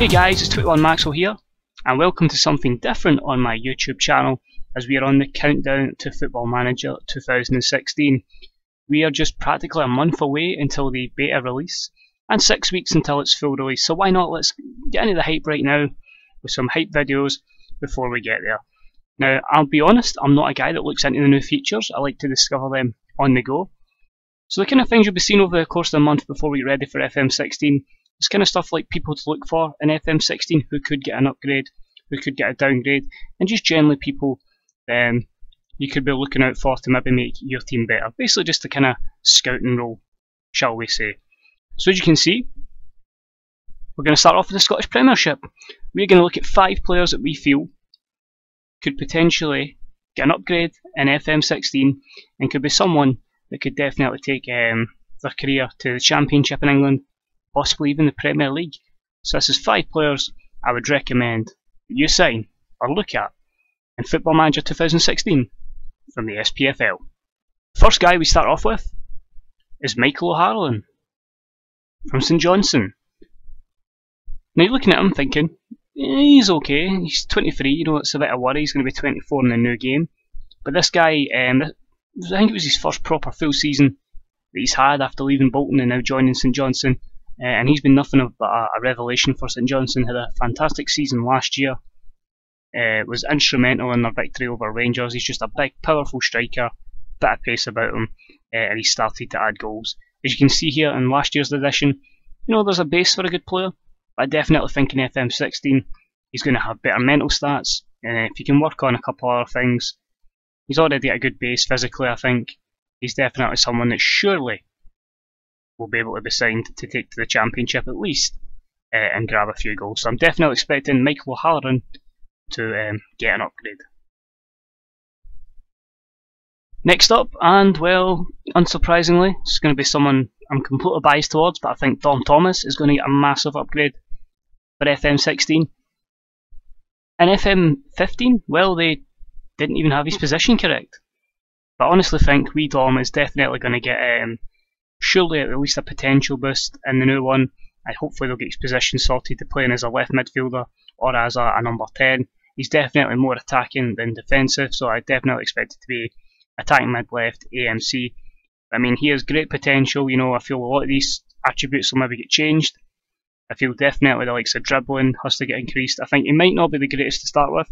Hey guys, it's 21 Maxwell here, and welcome to something different on my YouTube channel as we are on the countdown to Football Manager 2016. We are just practically a month away until the beta release, and 6 weeks until its full release, so why not let's get into the hype right now with some hype videos before we get there. Now, I'll be honest, I'm not a guy that looks into the new features. I like to discover them on the go. So the kind of things you'll be seeing over the course of the month before we get ready for FM16 is kind of stuff like people to look for in FM16 who could get an upgrade, who could get a downgrade, and just generally people you could be looking out for to maybe make your team better. Basically just a kind of scouting role, shall we say. So as you can see, we're going to start off with the Scottish Premiership. We're going to look at 5 players that we feel could potentially get an upgrade in FM16 and could be someone that could definitely take their career to the Championship in England, possibly even the Premier League. So this is 5 players I would recommend that you sign or look at in Football Manager 2016 from the SPFL. First guy we start off with is Michael O'Halloran from St Johnstone. Now you're looking at him thinking, he's okay, he's 23, you know, it's a bit of worry, he's going to be 24 in the new game. But this guy, I think it was his first proper full season that he's had after leaving Bolton and now joining St Johnstone. And he's been nothing but a revelation for St Johnstone. Had a fantastic season last year. Was instrumental in their victory over Rangers. He's just a big, powerful striker, bit of pace about him, and he started to add goals. As you can see here in last year's edition, you know, there's a base for a good player. But I definitely think in FM16 he's going to have better mental stats, and if he can work on a couple other things, he's already at a good base physically. I think he's definitely someone that surely will be able to be signed to take to the Championship at least and grab a few goals. So I'm definitely expecting Michael O'Halloran to get an upgrade. Next up, and well, unsurprisingly, it's going to be someone I'm completely biased towards, but I think Tomas is going to get a massive upgrade for FM16. And FM15, well, they didn't even have his position correct. But I honestly think wee Dom is definitely going to get surely at least a potential boost in the new one. Hopefully they'll get his position sorted to playing as a left midfielder or as a number 10. He's definitely more attacking than defensive, so I definitely expect it to be attacking mid-left, AMC. I mean, he has great potential. You know, I feel a lot of these attributes will maybe get changed. I feel definitely the likes of dribbling has to get increased. I think he might not be the greatest to start with,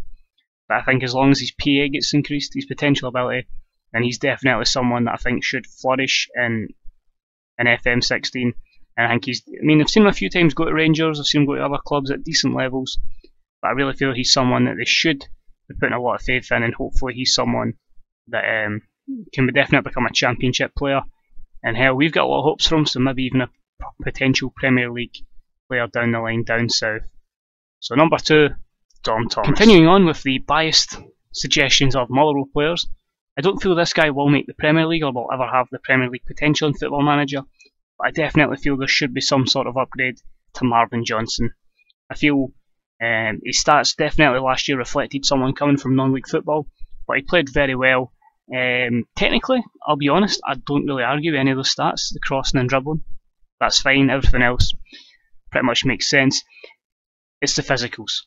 but I think as long as his PA gets increased, his potential ability, then he's definitely someone that I think should flourish in FM16. And I think I've seen him a few times go to Rangers, I've seen him go to other clubs at decent levels, but I really feel he's someone that they should be putting a lot of faith in, and hopefully he's someone that can definitely become a Championship player. And hell, we've got a lot of hopes from him, so maybe even a potential Premier League player down the line, down south. So number 2, Tomas. Continuing on with the biased suggestions of Motherwell players, I don't feel this guy will make the Premier League or will ever have the Premier League potential in Football Manager, but I definitely feel there should be some sort of upgrade to Marvin Johnson. I feel his stats definitely last year reflected someone coming from non-league football, but he played very well. Technically, I'll be honest, I don't really argue with any of those stats, the crossing and dribbling. That's fine, everything else pretty much makes sense. It's the physicals.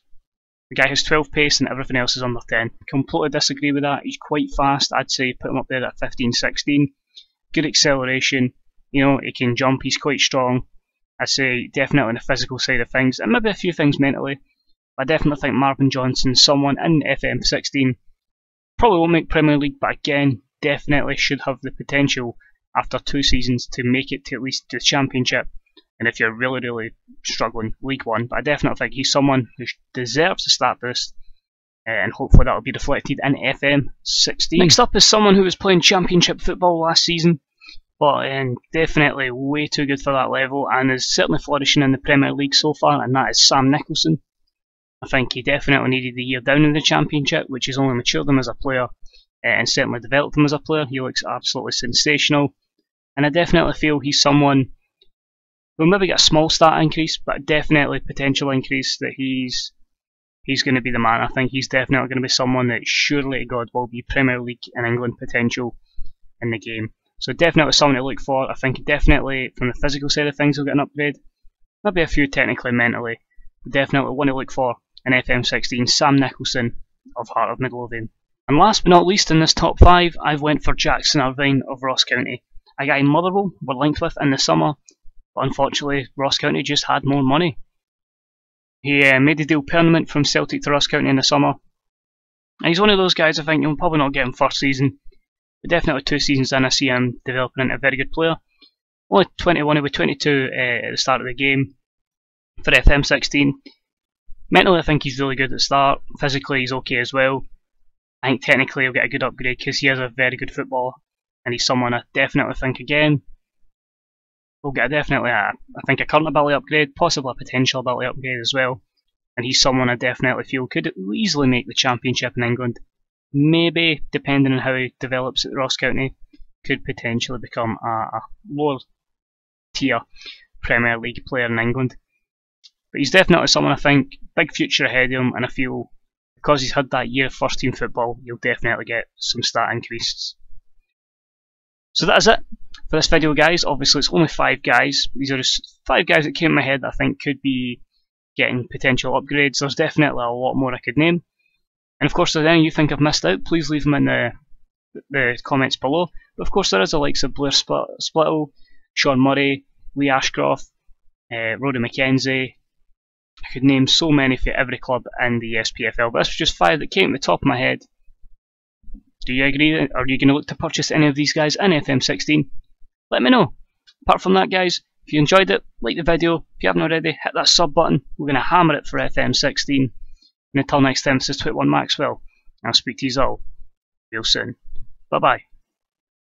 The guy has 12 pace and everything else is under 10. Completely disagree with that. He's quite fast. I'd say put him up there at 15, 16. Good acceleration. You know, he can jump. He's quite strong. I'd say definitely on the physical side of things, and maybe a few things mentally. But I definitely think Marvin Johnson, someone in FM16, probably won't make Premier League, but again, definitely should have the potential after 2 seasons to make it to at least the Championship. And if you're really, really struggling, League 1. But I definitely think he's someone who deserves a stat boost, and hopefully that will be reflected in FM16. Next up is someone who was playing Championship football last season, but definitely way too good for that level, and is certainly flourishing in the Premier League so far, and that is Sam Nicholson. I think he definitely needed the year down in the Championship, which has only matured him as a player, and certainly developed him as a player. He looks absolutely sensational, and I definitely feel he's someone we'll maybe get a small stat increase, but definitely potential increase that he's going to be the man. I think he's definitely going to be someone that surely God will be Premier League in England potential in the game. So definitely someone to look for. I think definitely from the physical side of things he'll get an upgrade. Maybe a few technically, mentally, definitely want to look for in FM16, Sam Nicholson of Heart of Midlothian. And last but not least in this top 5, I've went for Jackson Irvine of Ross County, a guy Motherwell were linked with in the summer, but unfortunately Ross County just had more money. He made the deal permanent from Celtic to Ross County in the summer, and he's one of those guys I think you'll probably not get him first season, but definitely 2 seasons in I see him developing into a very good player. Only 21, he was 22 at the start of the game for FM16. Mentally I think he's really good at the start, physically he's okay as well. I think technically he'll get a good upgrade because he is a very good footballer, and he's someone I definitely think again will get I think a current ability upgrade, possibly a potential ability upgrade as well, and he's someone I definitely feel could easily make the Championship in England. Maybe, depending on how he develops at Ross County, could potentially become a lower tier Premier League player in England. But he's definitely someone I think, big future ahead of him, and I feel because he's had that year of first team football, you'll definitely get some stat increases. So that is it for this video, guys. Obviously it's only 5 guys. These are just 5 guys that came in my head that I think could be getting potential upgrades. There's definitely a lot more I could name. And of course, if there's any you think I've missed out, please leave them in the comments below. But of course there is the likes of Blair Splittle, Sean Murray, Lee Ashcroft, Rhoda McKenzie. I could name so many for every club in the SPFL, but this was just 5 that came to the top of my head. Do you agree? Are you going to look to purchase any of these guys in FM16? Let me know. Apart from that, guys, if you enjoyed it, like the video. If you haven't already, hit that sub button. We're going to hammer it for FM16. And until next time, this is 21 Maxwell. I'll speak to you all real soon. Bye bye.